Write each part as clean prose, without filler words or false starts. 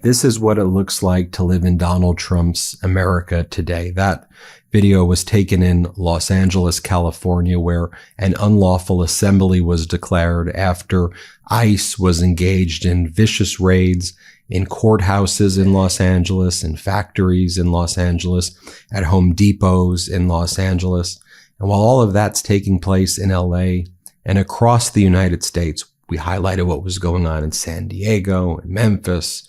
This is what it looks like to live in Donald Trump's America today. That video was taken in Los Angeles, California, where an unlawful assembly was declared after ICE was engaged in vicious raids in courthouses in Los Angeles, in factories in Los Angeles, at Home Depots in Los Angeles. And while all of that's taking place in LA and across the United States, we highlighted what was going on in San Diego, in Memphis,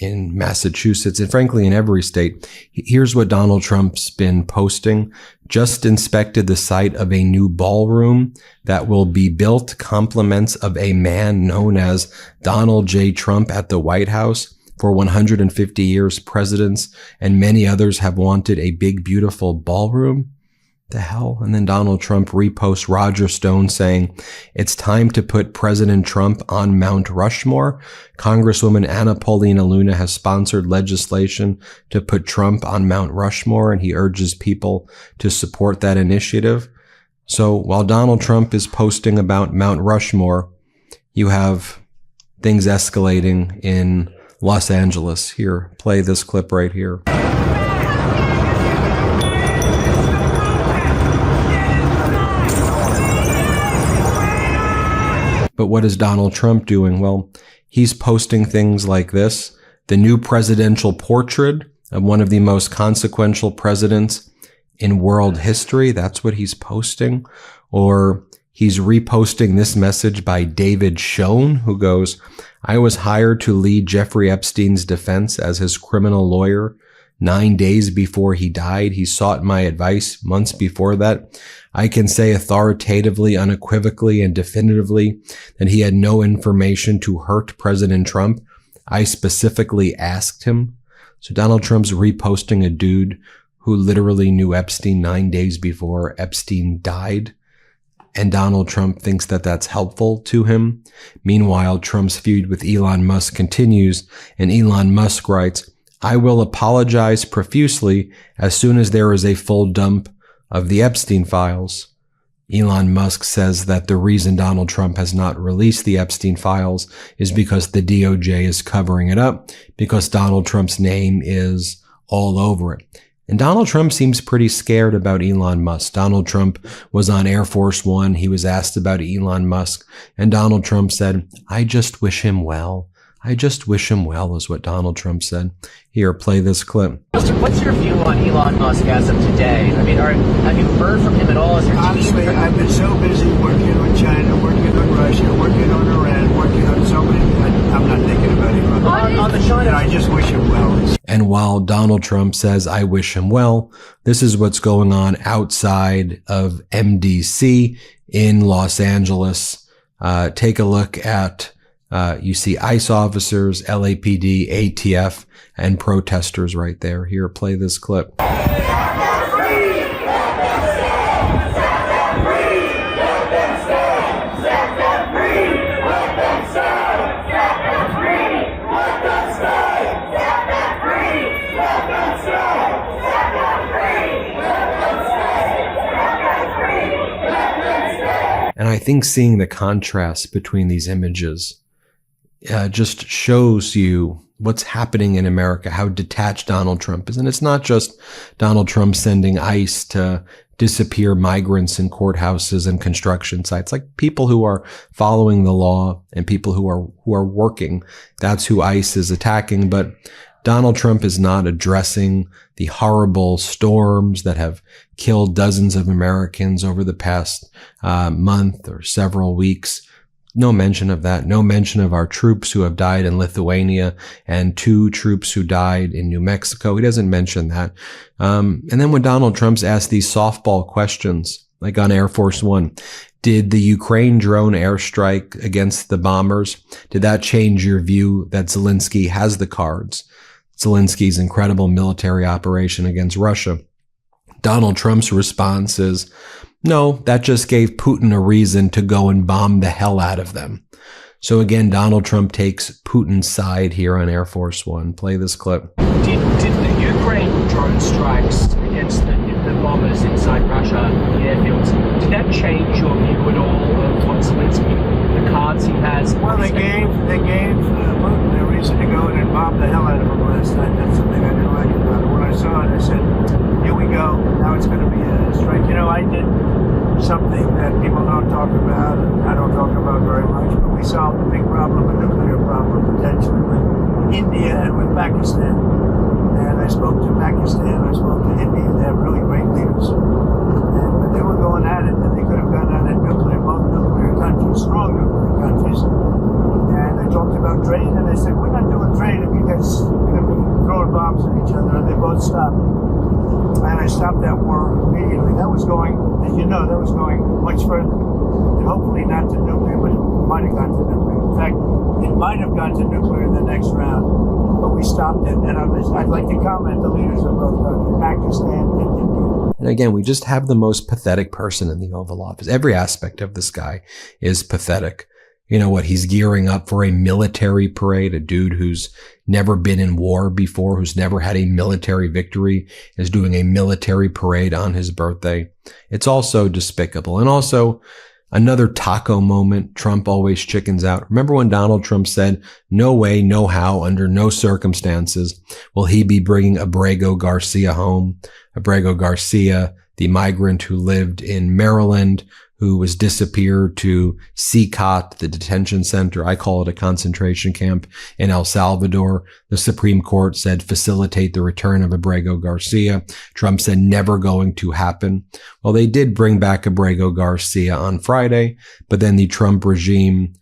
in Massachusetts, and frankly in every state. Here's what Donald Trump's been posting. Just inspected the site of a new ballroom that will be built, compliments of a man known as Donald J. Trump at the White House. For 150 years, presidents and many others have wanted a big, beautiful ballroom. The hell? And then Donald Trump reposts Roger Stone saying, it's time to put President Trump on Mount Rushmore. Congresswoman Anna Paulina Luna has sponsored legislation to put Trump on Mount Rushmore, and he urges people to support that initiative. So while Donald Trump is posting about Mount Rushmore, you have things escalating in Los Angeles. Here, play this clip right here. But what is Donald Trump doing? Well, he's posting things like this. The new presidential portrait of one of the most consequential presidents in world history. That's what he's posting. Or he's reposting this message by David Schoen, who goes, I was hired to lead Jeffrey Epstein's defense as his criminal lawyer. 9 days before he died, he sought my advice months before that. I can say authoritatively, unequivocally, and definitively that he had no information to hurt President Trump. I specifically asked him. So Donald Trump's reposting a dude who literally knew Epstein 9 days before Epstein died. And Donald Trump thinks that that's helpful to him. Meanwhile, Trump's feud with Elon Musk continues, and Elon Musk writes, I will apologize profusely as soon as there is a full dump of the Epstein files. Elon Musk says that the reason Donald Trump has not released the Epstein files is because the DOJ is covering it up, because Donald Trump's name is all over it. And Donald Trump seems pretty scared about Elon Musk. Donald Trump was on Air Force One. He was asked about Elon Musk, and Donald Trump said, I just wish him well. I just wish him well, is what Donald Trump said. Here, play this clip. What's your view on Elon Musk as of today? I mean, have you heard from him at all? Honestly, I've been so busy working on China, working on Russia, working on Iran, working on so many, I'm not thinking about Elon Musk. On the China, I just wish him well. And while Donald Trump says, I wish him well, this is what's going on outside of MDC in Los Angeles. Take a look at you see ICE officers, LAPD, ATF, and protesters right there. Here, play this clip. And I think seeing the contrast between these images just shows you what's happening in America, how detached Donald Trump is. And it's not just Donald Trump sending ICE to disappear migrants in courthouses and construction sites, like people who are following the law and people who are working. That's who ICE is attacking. But Donald Trump is not addressing the horrible storms that have killed dozens of Americans over the past month or several weeks. No mention of that. No mention of our troops who have died in Lithuania and 2 troops who died in New Mexico. He doesn't mention that. And then when Donald Trump's asked these softball questions, like on Air Force One, did the Ukraine drone airstrike against the bombers, did that change your view that Zelensky has the cards? Zelensky's incredible military operation against Russia. Donald Trump's response is, no, that just gave Putin a reason to go and bomb the hell out of them. So again, Donald Trump takes Putin's side here on Air Force One. Play this clip. Did the Ukraine drone strikes against the bombers inside Russia, the airfields, did that change your view at all of what Zelensky, the cards he has? Well, they gave Putin a reason to go in and bomb bombed the hell out of them last night. That's the thing I didn't like about it. When I saw it, I said, here we go. Now it's going to be a strike. You know, I did something that people don't talk about, and I don't talk about very much, but we solved a big problem, a nuclear problem, potentially, with India and with Pakistan. And I spoke to Pakistan, I spoke to India. They have really great leaders. And they were going at it, and they could have gone at it nuclear, both nuclear countries, strong nuclear countries. And I talked about trade, and I said, we're not doing trade if you guys are going to be throwing bombs at each other. And they both stopped. And I stopped that war immediately. That was going, as you know, that was going much further. And hopefully not to nuclear, but it might have gone to nuclear. In fact, it might have gone to nuclear in the next round. But we stopped it. And I'd like to comment the leaders of both Pakistan and India. And again, we just have the most pathetic person in the Oval Office. Every aspect of this guy is pathetic. You know what? He's gearing up for a military parade. A dude who's never been in war before, who's never had a military victory, is doing a military parade on his birthday. It's also despicable. And also another taco moment. Trump always chickens out. Remember when Donald Trump said, no way, no how, under no circumstances will he be bringing Abrego Garcia home. Abrego Garcia, the migrant who lived in Maryland, who was disappeared to CCOT, the detention center. I call it a concentration camp in El Salvador. The Supreme Court said facilitate the return of Abrego Garcia. Trump said never going to happen. Well, they did bring back Abrego Garcia on Friday, but then the Trump regime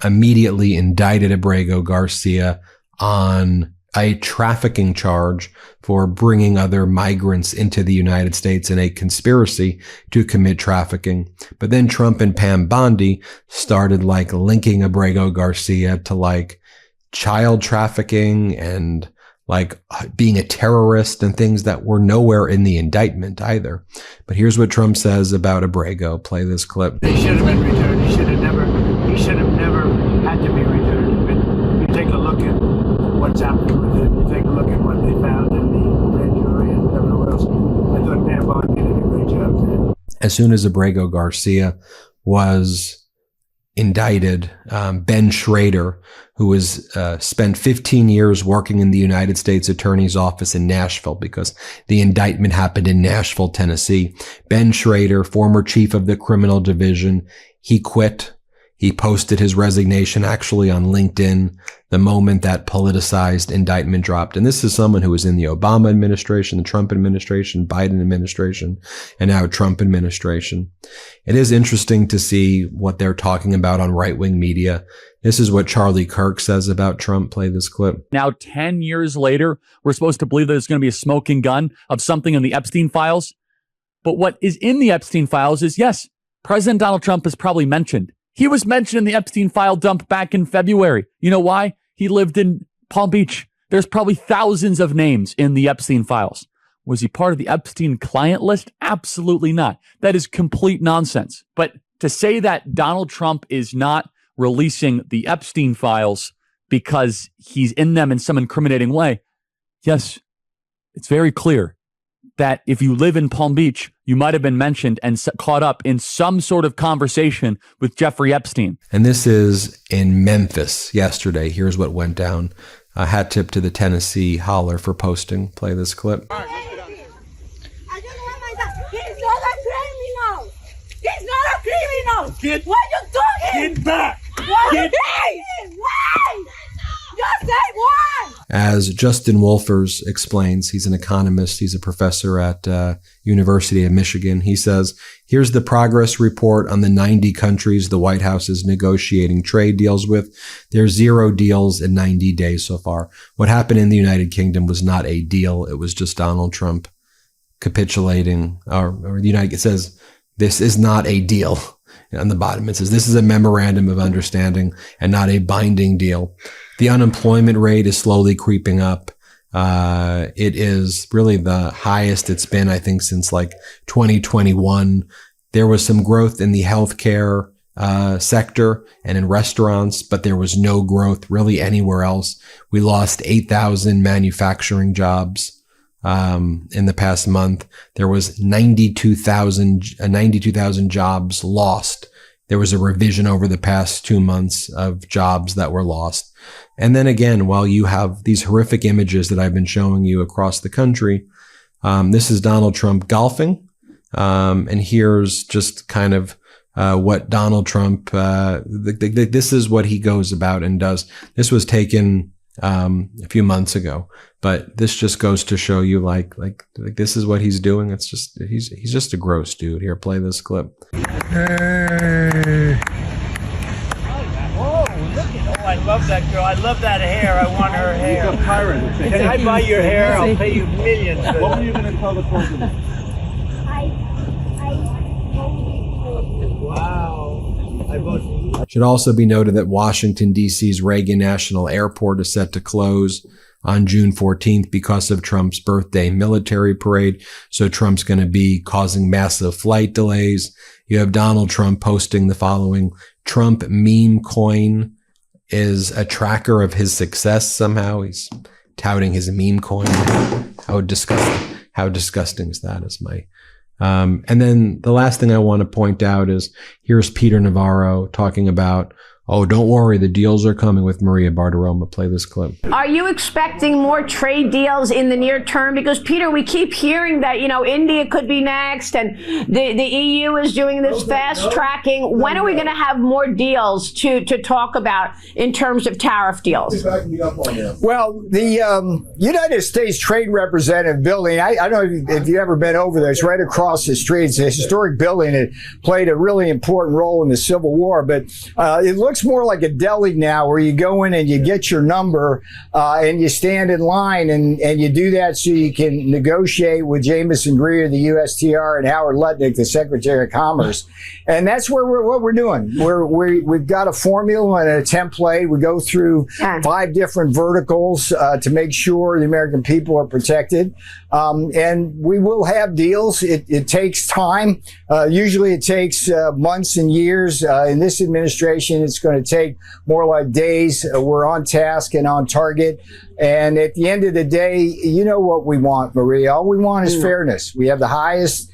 immediately indicted Abrego Garcia on a trafficking charge for bringing other migrants into the United States in a conspiracy to commit trafficking. But then Trump and Pam Bondi started linking Abrego Garcia to child trafficking and being a terrorist and things that were nowhere in the indictment either. But here's what Trump says about Abrego. Play this clip. They should have been returned. He should have never had to be returned. But you take a look at what's happening with it. You take a look at what they found in the grand jury and everywhere else. I thought Pam Bondi did a great job today. As soon as Abrego Garcia was indicted, Ben Shrader, who was spent 15 years working in the United States Attorney's Office in Nashville, because the indictment happened in Nashville, Tennessee. Ben Shrader, former chief of the criminal division, he quit. He posted his resignation actually on LinkedIn the moment that politicized indictment dropped. And this is someone who was in the Obama administration, the Trump administration, Biden administration, and now Trump administration. It is interesting to see what they're talking about on right-wing media. This is what Charlie Kirk says about Trump. Play this clip. Now, 10 years later, we're supposed to believe there's going to be a smoking gun of something in the Epstein files. But what is in the Epstein files is, yes, President Donald Trump is probably mentioned. He was mentioned in the Epstein file dump back in February. You know why? He lived in Palm Beach. There's probably thousands of names in the Epstein files. Was he part of the Epstein client list? Absolutely not. That is complete nonsense. But to say that Donald Trump is not releasing the Epstein files because he's in them in some incriminating way, yes, it's very clear that if you live in Palm Beach, you might have been mentioned and caught up in some sort of conversation with Jeffrey Epstein. And this is in Memphis yesterday. Here's what went down. A hat tip to the Tennessee Holler for posting. Play this clip. I don't want my dad. He's not a criminal. He's not a criminal. What are you doing? Get back! What? Why? Just say why? As Justin Wolfers explains, he's an economist. He's a professor at University of Michigan. He says, here's the progress report on the 90 countries the White House is negotiating trade deals with. There's 0 deals in 90 days so far. What happened in the United Kingdom was not a deal. It was just Donald Trump capitulating. Or the United, it says, this is not a deal. On the bottom, it says, this is a memorandum of understanding and not a binding deal. The unemployment rate is slowly creeping up. It is really the highest it's been, I think, since 2021. There was some growth in the healthcare sector and in restaurants, but there was no growth really anywhere else. We lost 8,000 manufacturing jobs. In the past month, there was 92,000 jobs lost there was a revision over the past 2 months of jobs that were lost. And then again, while you have these horrific images that I've been showing you across the country, this is Donald Trump golfing. And here's just kind of what Donald Trump, this is what he goes about and does. This was taken a few months ago, but this just goes to show you like this is what he's doing. It's just, he's just a gross dude. Here, play this clip. I love that girl. I love that hair. I want her hair. You're a pirate. Can I buy your hair? I'll pay you millions. What were you going to tell the president? Wow. I vote. Should also be noted that Washington, D.C.'s Reagan National Airport is set to close on June 14th because of Trump's birthday military parade. So Trump's going to be causing massive flight delays. You have Donald Trump posting the following: Trump Memecoin is a tracker of his success somehow. He's touting his Memecoin. How disgusting is that? Is my and then the last thing I want to point out is here's Peter Navarro talking about, oh, don't worry, the deals are coming with Maria Bartiromo. Play this clip. Are you expecting more trade deals in the near term? Because, Peter, we keep hearing that, India could be next and the EU is doing this fast tracking. When are we going to have more deals to talk about in terms of tariff deals? Well, the United States Trade Representative building, I don't know if you've ever been over there. It's right across the street. It's a historic building. It played a really important role in the Civil War, but it looks more like a deli now, where you go in and you get your number and you stand in line, and you do that so you can negotiate with Jameson Greer, the USTR, and Howard Lutnick, the Secretary of Commerce. And that's what we're doing. We've got a formula and a template. We go through 5 different verticals to make sure the American people are protected. And we will have deals. It takes time. Usually it takes months and years. In this administration, it's going to take more like days. We're on task and on target. And at the end of the day, you know what we want, Maria. All we want is fairness. We have the highest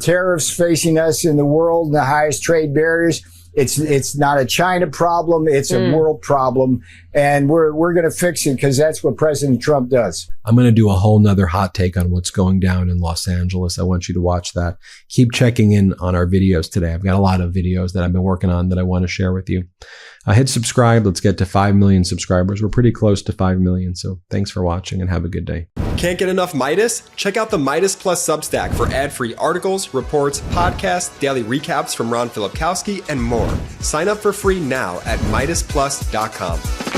tariffs facing us in the world and the highest trade barriers. It's not a China problem. It's a world problem. And we're going to fix it because that's what President Trump does. I'm going to do a whole nother hot take on what's going down in Los Angeles. I want you to watch that. Keep checking in on our videos today. I've got a lot of videos that I've been working on that I want to share with you. Hit subscribe. Let's get to 5 million subscribers. We're pretty close to 5 million. So thanks for watching and have a good day. Can't get enough Meidas? Check out the Meidas Plus Substack for ad-free articles, reports, podcasts, daily recaps from Ron Filipkowski, and more. Sign up for free now at MeidasPlus.com.